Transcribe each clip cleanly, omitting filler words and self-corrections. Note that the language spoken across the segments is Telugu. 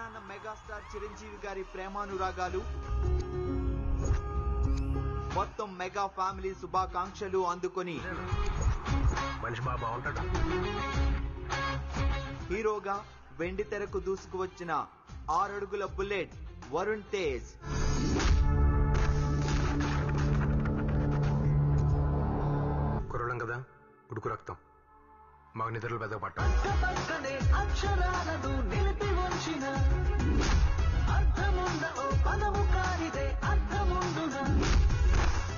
నాన్న మెగాస్టార్ చిరంజీవి గారి ప్రేమానురాగాలు, మొత్తం మెగా ఫ్యామిలీ శుభాకాంక్షలు అందుకొని హీరోగా వెండి తెరకు దూసుకువచ్చిన 6 అడుగుల బుల్లెట్ వరుణ్ తేజ్. కుర్రలం కదా, ఉడుకు రక్తం, మాకు నిద్రలు పెద్ద పట్ట.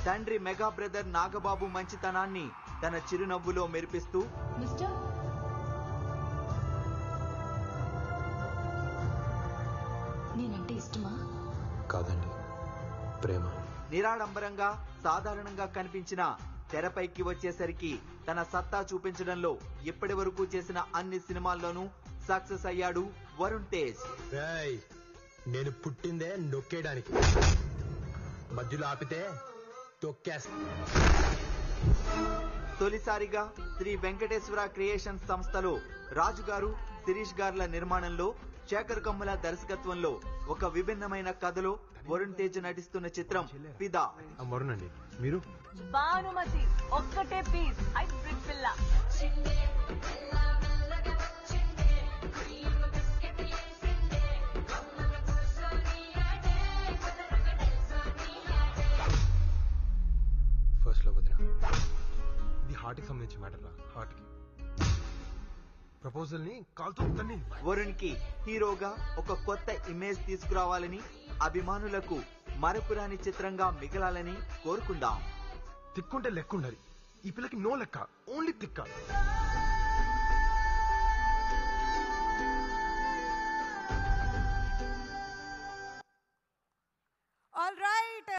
తండ్రి మెగా బ్రదర్ నాగబాబు మంచితనాన్ని తన చిరునవ్వులో మెరిపిస్తూ నేనంటే ఇష్టమా? కాదండి, ప్రేమ. నిరాడంబరంగా సాధారణంగా కనిపించిన తెరపైకి వచ్చేసరికి తన సత్తా చూపించడంలో ఇప్పటి వరకు చేసిన అన్ని సినిమాల్లోనూ సక్సెస్ అయ్యాడు వరుణ్ తేజ్. నేను పుట్టిందే నొక్కేయడానికి, మధ్యలో ఆపితే తొక్కేస్తా. తొలిసారిగా శ్రీ వెంకటేశ్వర క్రియేషన్స్ సంస్థలో రాజుగారు, శిరీష్ గార్ల నిర్మాణంలో శేఖర్ కమ్ముల దర్శకత్వంలో ఒక విభిన్నమైన కథలో వరుణ్ తేజ్ నటిస్తున్న చిత్రం ఫిదా. వరుణ్ అండి, మీరు? భానుమతి ఒక్కటే పీస్ హైబ్రిడ్ పిల్ల. ఫస్ట్ లో వదిన, ఇది హార్ట్ కి సంబంధించిన మ్యాటర్ రా. హార్ట్ కి ప్రపోజల్ ని కాల్తో తన్ని. వరుణ్ కి హీరోగా ఒక కొత్త ఇమేజ్ తీసుకురావాలని, అభిమానులకు మరపురాని చిత్రంగా మిగలాలని కోరుకుందాం. తిక్కుంటే లెక్క ఉండాలి, ఈ పిల్లకి నో లెక్క, ఓన్లీ తిక్క.